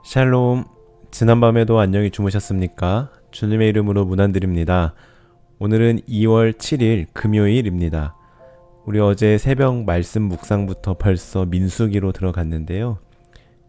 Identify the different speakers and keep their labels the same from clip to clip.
Speaker 1: 샬롬. 지난밤에도 안녕히 주무셨습니까? 주님의 이름으로 문안드립니다. 오늘은 2월 7일 금요일입니다. 우리 어제 새벽 말씀 묵상부터 벌써 민수기로 들어갔는데요.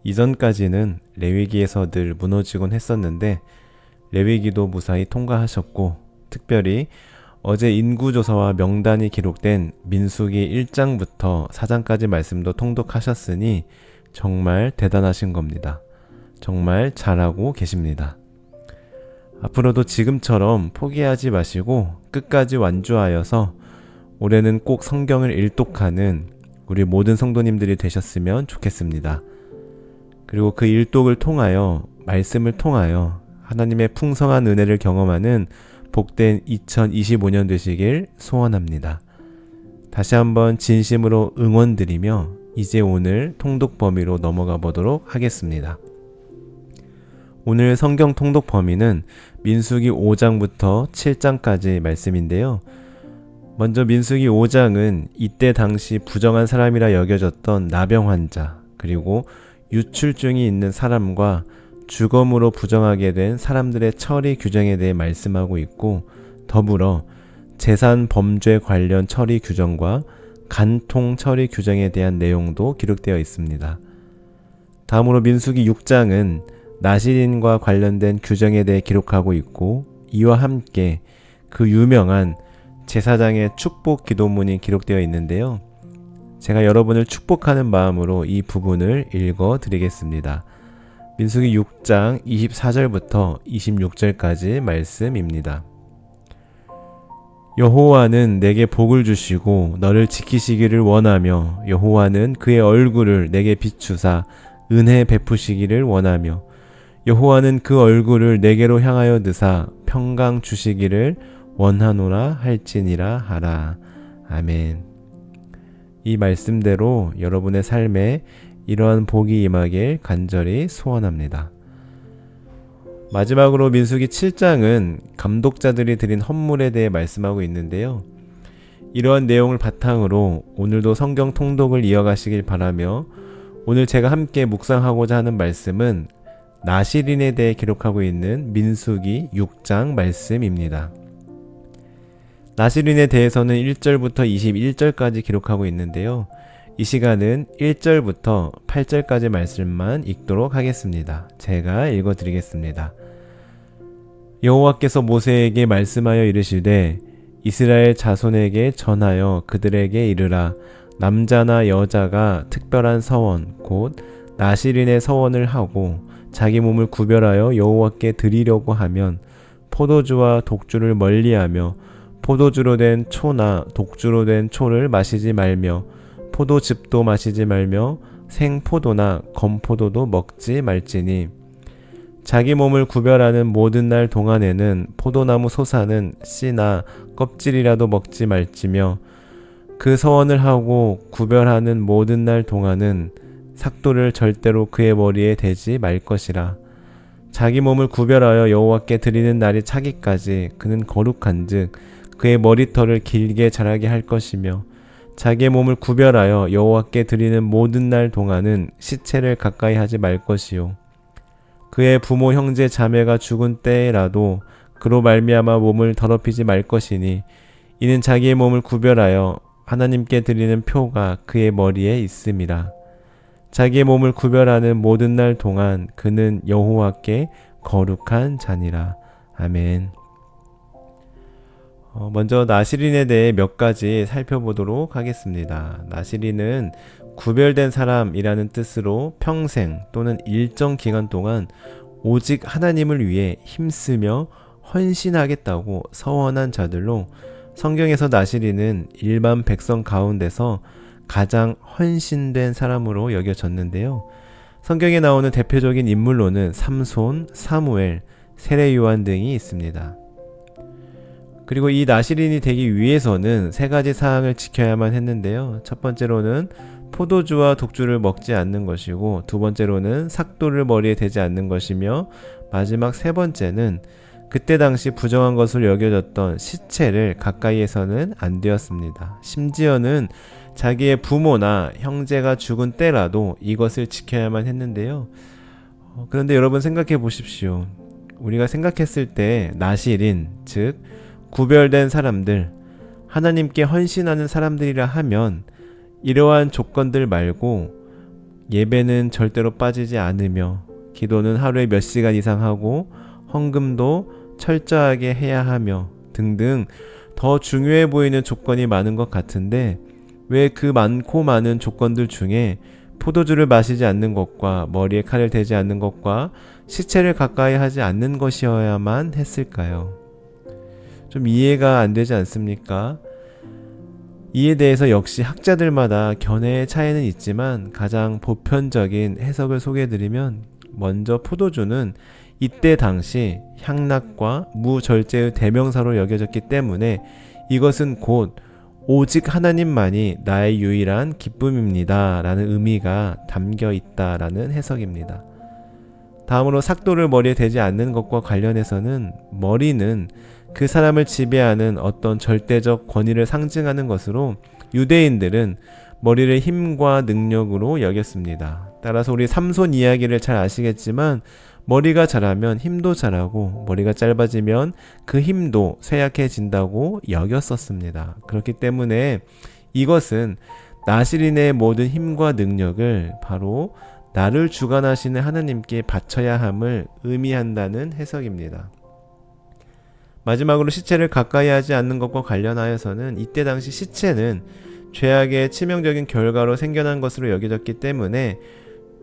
Speaker 1: 이전까지는 레위기에서 늘 무너지곤 했었는데 레위기도 무사히 통과하셨고, 특별히 어제 인구조사와 명단이 기록된 민수기 1장부터 4장까지 말씀도 통독하셨으니 정말 대단하신 겁니다. 정말 잘하고 계십니다. 앞으로도 지금처럼 포기하지 마시고 끝까지 완주하여서 올해는 꼭 성경을 일독하는 우리 모든 성도님들이 되셨으면 좋겠습니다. 그리고 그 일독을 통하여, 말씀을 통하여 하나님의 풍성한 은혜를 경험하는 복된 2025년 되시길 소원합니다. 다시 한번 진심으로 응원드리며 이제 오늘 통독 범위로 넘어가 보도록 하겠습니다. 오늘 성경 통독 범위는 민수기 5장부터 7장까지 말씀인데요. 먼저 민수기 5장은 이때 당시 부정한 사람이라 여겨졌던 나병 환자, 그리고 유출증이 있는 사람과 주검으로 부정하게 된 사람들의 처리 규정에 대해 말씀하고 있고, 더불어 재산 범죄 관련 처리 규정과 간통 처리 규정에 대한 내용도 기록되어 있습니다. 다음으로 민수기 6장은 나실인과 관련된 규정에 대해 기록하고 있고, 이와 함께 그 유명한 제사장의 축복 기도문이 기록되어 있는데요. 제가 여러분을 축복하는 마음으로 이 부분을 읽어 드리겠습니다. 민수기 6장 24절부터 26절까지 말씀입니다. 여호와는 내게 복을 주시고 너를 지키시기를 원하며, 여호와는 그의 얼굴을 내게 비추사 은혜 베푸시기를 원하며, 여호와는 그 얼굴을 내게로 향하여 드사 평강 주시기를 원하노라 할지니라 하라. 아멘. 이 말씀대로 여러분의 삶에 이러한 복이 임하길 간절히 소원합니다. 마지막으로 민수기 7장은 감독자들이 드린 헌물에 대해 말씀하고 있는데요. 이러한 내용을 바탕으로 오늘도 성경 통독을 이어가시길 바라며, 오늘 제가 함께 묵상하고자 하는 말씀은 나실인에 대해 기록하고 있는 민수기 6장 말씀입니다. 나실인에 대해서는 1절부터 21절까지 기록하고 있는데요. 이 시간은 1절부터 8절까지 말씀만 읽도록 하겠습니다. 제가 읽어드리겠습니다. 여호와께서 모세에게 말씀하여 이르시되, 이스라엘 자손에게 전하여 그들에게 이르라. 남자나 여자가 특별한 서원 곧 나실인의 서원을 하고 자기 몸을 구별하여 여호와께 드리려고 하면 포도주와 독주를 멀리하며 포도주로 된 초나 독주로 된 초를 마시지 말며 포도즙도 마시지 말며 생포도나 건포도도 먹지 말지니, 자기 몸을 구별하는 모든 날 동안에는 포도나무 솟아는 씨나 껍질이라도 먹지 말지며, 그 서원을 하고 구별하는 모든 날 동안은 삭도를 절대로 그의 머리에 대지 말 것이라. 자기 몸을 구별하여 여호와께 드리는 날이 차기까지 그는 거룩한즉 그의 머리털을 길게 자라게 할 것이며, 자기의 몸을 구별하여 여호와께 드리는 모든 날 동안은 시체를 가까이 하지 말 것이요. 그의 부모 형제 자매가 죽은 때라도 그로 말미암아 몸을 더럽히지 말 것이니, 이는 자기의 몸을 구별하여 하나님께 드리는 표가 그의 머리에 있음이라. 자기의 몸을 구별하는 모든 날 동안 그는 여호와께 거룩한 자니라. 아멘. 먼저 나실인에 대해 몇 가지 살펴보도록 하겠습니다. 나실인은 구별된 사람이라는 뜻으로 평생 또는 일정 기간 동안 오직 하나님을 위해 힘쓰며 헌신하겠다고 서원한 자들로, 성경에서 나실인은 일반 백성 가운데서 가장 헌신된 사람으로 여겨졌는데요. 성경에 나오는 대표적인 인물로는 삼손, 사무엘, 세례 요한 등이 있습니다. 그리고 이 나실인이 되기 위해서는 세 가지 사항을 지켜야만 했는데요. 첫 번째로는 포도주와 독주를 먹지 않는 것이고, 두 번째로는 삭도를 머리에 대지 않는 것이며, 마지막 세 번째는 그때 당시 부정한 것으로 여겨졌던 시체를 가까이에서는 안 되었습니다. 심지어는 자기의 부모나 형제가 죽은 때라도 이것을 지켜야만 했는데요. 그런데 여러분 생각해 보십시오. 우리가 생각했을 때 나실인, 즉 구별된 사람들, 하나님께 헌신하는 사람들이라 하면 이러한 조건들 말고 예배는 절대로 빠지지 않으며 기도는 하루에 몇 시간 이상 하고 헌금도 철저하게 해야 하며 등등 더 중요해 보이는 조건이 많은 것 같은데 왜 그 많고 많은 조건들 중에 포도주를 마시지 않는 것과 머리에 칼을 대지 않는 것과 시체를 가까이 하지 않는 것이어야만 했을까요? 좀 이해가 안 되지 않습니까? 이에 대해서 역시 학자들마다 견해의 차이는 있지만 가장 보편적인 해석을 소개해드리면 먼저 포도주는 이때 당시 향락과 무절제의 대명사로 여겨졌기 때문에 이것은 곧 오직 하나님만이 나의 유일한 기쁨입니다 라는 의미가 담겨 있다라는 해석입니다. 다음으로 삭도를 머리에 대지 않는 것과 관련해서는 머리는 그 사람을 지배하는 어떤 절대적 권위를 상징하는 것으로 유대인들은 머리를 힘과 능력으로 여겼습니다. 따라서 우리 삼손 이야기를 잘 아시겠지만 머리가 자라면 힘도 자라고 머리가 짧아지면 그 힘도 쇠약해진다고 여겼었습니다. 그렇기 때문에 이것은 나실인의 모든 힘과 능력을 바로 나를 주관하시는 하나님께 바쳐야 함을 의미한다는 해석입니다. 마지막으로 시체를 가까이 하지 않는 것과 관련하여서는 이때 당시 시체는 죄악의 치명적인 결과로 생겨난 것으로 여겨졌기 때문에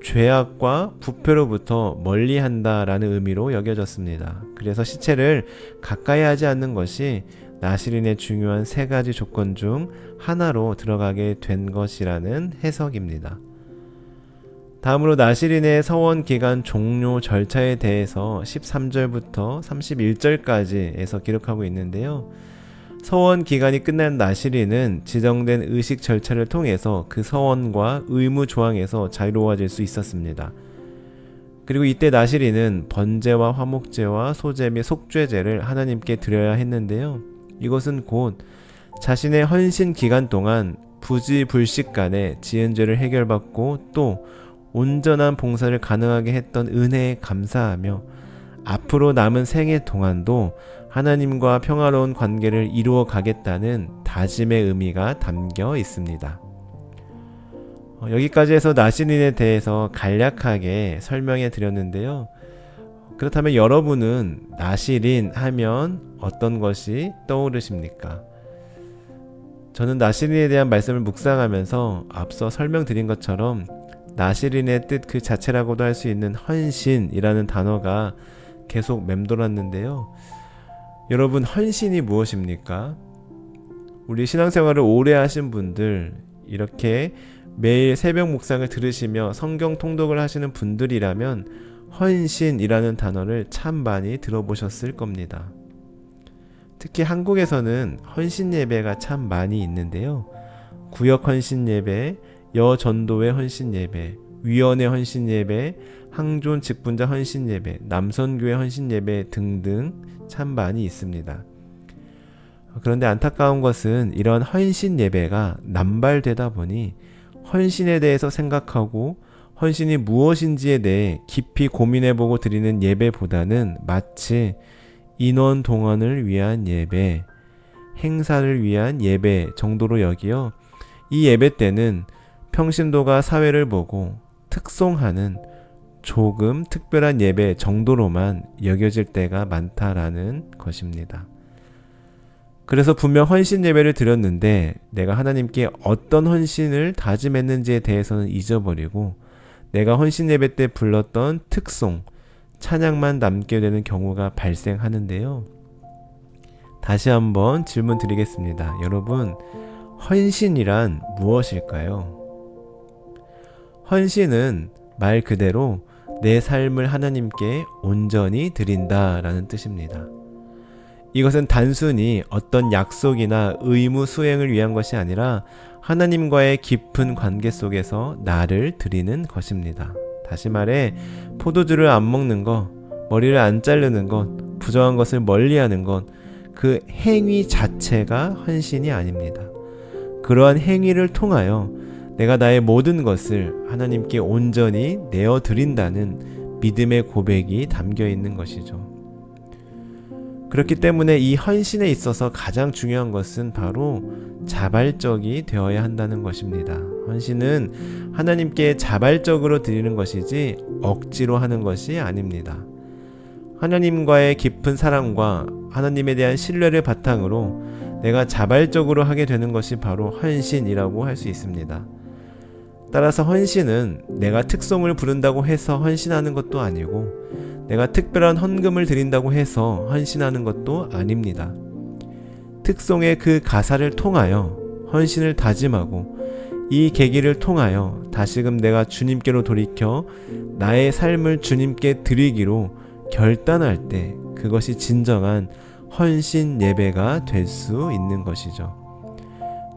Speaker 1: 죄악과 부패로부터 멀리한다라는 의미로 여겨졌습니다. 그래서 시체를 가까이 하지 않는 것이 나실인의 중요한 세 가지 조건 중 하나로 들어가게 된 것이라는 해석입니다. 다음으로 나실인의 서원 기간 종료 절차에 대해서 13절부터 31절까지에서 기록하고 있는데요. 서원 기간이 끝난 나실인은 지정된 의식 절차를 통해서 그 서원과 의무 조항에서 자유로워질 수 있었습니다. 그리고 이때 나실인은 번제와 화목제와 소제 및 속죄제를 하나님께 드려야 했는데요. 이것은 곧 자신의 헌신 기간 동안 부지불식간에 지은 죄를 해결받고 또 온전한 봉사를 가능하게 했던 은혜에 감사하며 앞으로 남은 생애 동안도 하나님과 평화로운 관계를 이루어 가겠다는 다짐의 의미가 담겨 있습니다. 여기까지 해서 나실인에 대해서 간략하게 설명해 드렸는데요. 그렇다면 여러분은 나실인 하면 어떤 것이 떠오르십니까? 저는 나실인에 대한 말씀을 묵상하면서 앞서 설명드린 것처럼 나실인의 뜻 그 자체라고도 할 수 있는 헌신이라는 단어가 계속 맴돌았는데요. 여러분, 헌신이 무엇입니까? 우리 신앙생활을 오래 하신 분들, 이렇게 매일 새벽 묵상을 들으시며 성경 통독을 하시는 분들이라면 헌신이라는 단어를 참 많이 들어보셨을 겁니다. 특히 한국에서는 헌신 예배가 참 많이 있는데요. 구역 헌신 예배, 여전도회 헌신 예배, 위원회 헌신 예배, 항존 직분자 헌신 예배, 남선교회 헌신 예배 등등 참 많이 있습니다. 그런데 안타까운 것은 이런 헌신 예배가 남발되다 보니 헌신에 대해서 생각하고 헌신이 무엇인지에 대해 깊이 고민해보고 드리는 예배보다는 마치 인원 동원을 위한 예배, 행사를 위한 예배 정도로 여기어 이 예배 때는 평신도가 사회를 보고 특송하는 조금 특별한 예배 정도로만 여겨질 때가 많다라는 것입니다. 그래서 분명 헌신 예배를 드렸는데 내가 하나님께 어떤 헌신을 다짐했는지에 대해서는 잊어버리고 내가 헌신 예배 때 불렀던 특송, 찬양만 남게 되는 경우가 발생하는데요. 다시 한번 질문 드리겠습니다. 여러분, 헌신이란 무엇일까요? 헌신은 말 그대로 내 삶을 하나님께 온전히 드린다라는 뜻입니다. 이것은 단순히 어떤 약속이나 의무 수행을 위한 것이 아니라 하나님과의 깊은 관계 속에서 나를 드리는 것입니다. 다시 말해 포도주를 안 먹는 것, 머리를 안 자르는 것, 부정한 것을 멀리하는 것, 그 행위 자체가 헌신이 아닙니다. 그러한 행위를 통하여 내가 나의 모든 것을 하나님께 온전히 내어드린다는 믿음의 고백이 담겨 있는 것이죠. 그렇기 때문에 이 헌신에 있어서 가장 중요한 것은 바로 자발적이 되어야 한다는 것입니다. 헌신은 하나님께 자발적으로 드리는 것이지 억지로 하는 것이 아닙니다. 하나님과의 깊은 사랑과 하나님에 대한 신뢰를 바탕으로 내가 자발적으로 하게 되는 것이 바로 헌신이라고 할 수 있습니다. 따라서 헌신은 내가 특송을 부른다고 해서 헌신하는 것도 아니고 내가 특별한 헌금을 드린다고 해서 헌신하는 것도 아닙니다. 특송의 그 가사를 통하여 헌신을 다짐하고 이 계기를 통하여 다시금 내가 주님께로 돌이켜 나의 삶을 주님께 드리기로 결단할 때 그것이 진정한 헌신 예배가 될 수 있는 것이죠.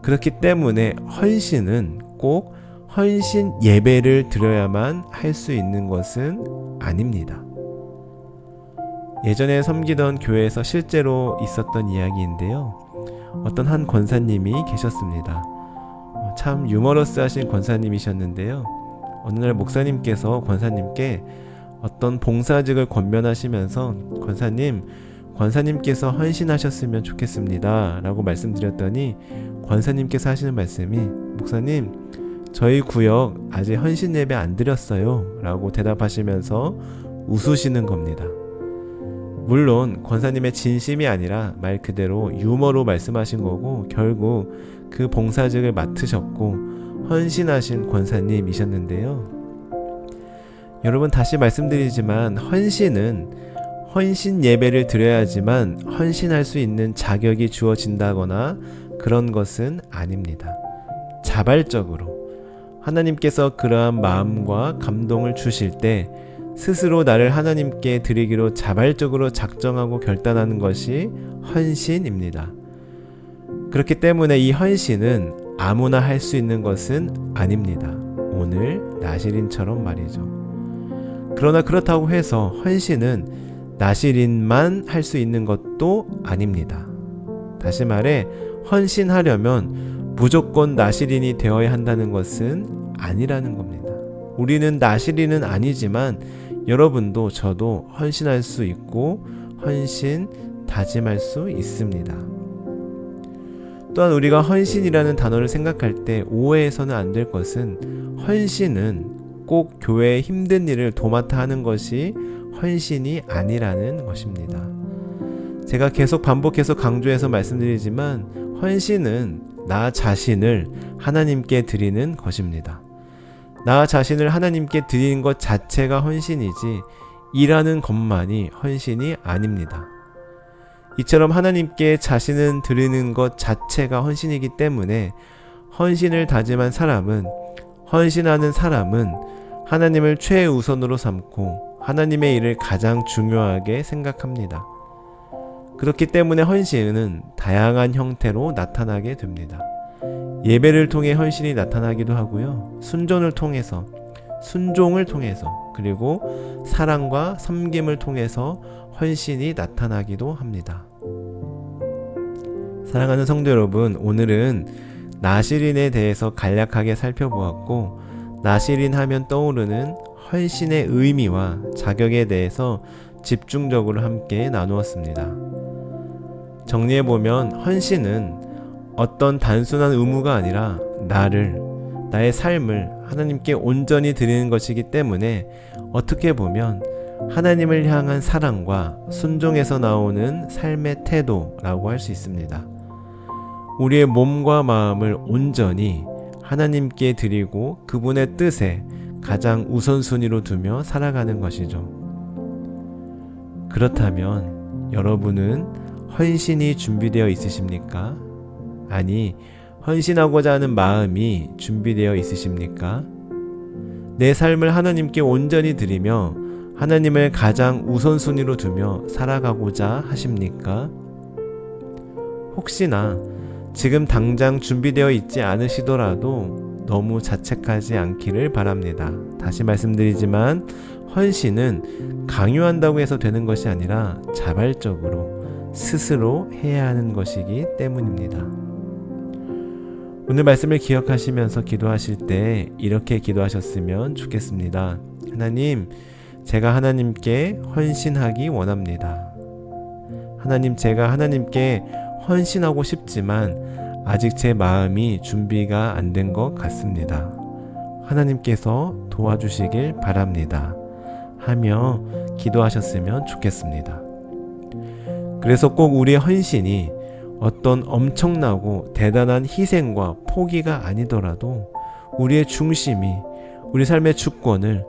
Speaker 1: 그렇기 때문에 헌신은 꼭 헌신 예배를 드려야만 할 수 있는 것은 아닙니다. 예전에 섬기던 교회에서 실제로 있었던 이야기인데요. 어떤 한 권사님이 계셨습니다. 참 유머러스하신 권사님이셨는데요. 어느 날 목사님께서 권사님께 어떤 봉사직을 권면하시면서 권사님께서 헌신하셨으면 좋겠습니다 라고 말씀드렸더니 권사님께서 하시는 말씀이 목사님 저희 구역 아직 헌신 예배 안 드렸어요 라고 대답하시면서 웃으시는 겁니다. 물론 권사님의 진심이 아니라 말 그대로 유머로 말씀하신 거고 결국 그 봉사직을 맡으셨고 헌신하신 권사님이셨는데요. 여러분 다시 말씀드리지만 헌신은 헌신 예배를 드려야지만 헌신할 수 있는 자격이 주어진다거나 그런 것은 아닙니다. 자발적으로 하나님께서 그러한 마음과 감동을 주실 때 스스로 나를 하나님께 드리기로 자발적으로 작정하고 결단하는 것이 헌신입니다. 그렇기 때문에 이 헌신은 아무나 할 수 있는 것은 아닙니다. 오늘 나시린처럼 말이죠. 그러나 그렇다고 해서 헌신은 나시린만 할 수 있는 것도 아닙니다. 다시 말해 헌신하려면 무조건 나시린이 되어야 한다는 것은 아니라는 겁니다. 우리는 나시린은 아니지만 여러분도 저도 헌신할 수 있고 헌신 다짐할 수 있습니다. 또한 우리가 헌신이라는 단어를 생각할 때 오해해서는 안 될 것은 헌신은 꼭 교회의 힘든 일을 도맡아 하는 것이 헌신이 아니라는 것입니다. 제가 계속 반복해서 강조해서 말씀드리지만 헌신은 나 자신을 하나님께 드리는 것입니다. 나 자신을 하나님께 드리는 것 자체가 헌신이지 일하는 것만이 헌신이 아닙니다. 이처럼 하나님께 자신을 드리는 것 자체가 헌신이기 때문에 헌신을 다짐한 사람은 헌신하는 사람은 하나님을 최우선으로 삼고 하나님의 일을 가장 중요하게 생각합니다. 그렇기 때문에 헌신은 다양한 형태로 나타나게 됩니다. 예배를 통해 헌신이 나타나기도 하고요. 순종을 통해서 그리고 사랑과 섬김을 통해서 헌신이 나타나기도 합니다. 사랑하는 성도 여러분, 오늘은 나시린에 대해서 간략하게 살펴보았고 나시린 하면 떠오르는 헌신의 의미와 자격에 대해서 집중적으로 함께 나누었습니다. 정리해보면 헌신은 어떤 단순한 의무가 아니라 나의 삶을 하나님께 온전히 드리는 것이기 때문에 어떻게 보면 하나님을 향한 사랑과 순종에서 나오는 삶의 태도라고 할 수 있습니다. 우리의 몸과 마음을 온전히 하나님께 드리고 그분의 뜻에 가장 우선순위로 두며 살아가는 것이죠. 그렇다면 여러분은 헌신이 준비되어 있으십니까? 아니, 헌신하고자 하는 마음이 준비되어 있으십니까? 내 삶을 하나님께 온전히 드리며 하나님을 가장 우선순위로 두며 살아가고자 하십니까? 혹시나 지금 당장 준비되어 있지 않으시더라도 너무 자책하지 않기를 바랍니다. 다시 말씀드리지만 헌신은 강요한다고 해서 되는 것이 아니라 자발적으로 스스로 해야 하는 것이기 때문입니다. 오늘 말씀을 기억하시면서 기도하실 때 이렇게 기도하셨으면 좋겠습니다. 하나님, 제가 하나님께 헌신하기 원합니다. 하나님, 제가 하나님께 헌신하고 싶지만 아직 제 마음이 준비가 안 된 것 같습니다. 하나님께서 도와주시길 바랍니다. 하며 기도하셨으면 좋겠습니다. 그래서 꼭 우리의 헌신이 어떤 엄청나고 대단한 희생과 포기가 아니더라도 우리의 중심이 우리 삶의 주권을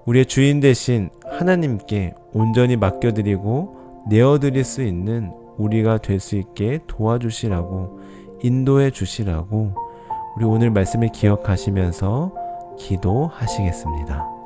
Speaker 1: 우리의 주인 되신 하나님께 온전히 맡겨드리고 내어드릴 수 있는 우리가 될 수 있게 도와주시라고, 인도해 주시라고 우리 오늘 말씀을 기억하시면서 기도하시겠습니다.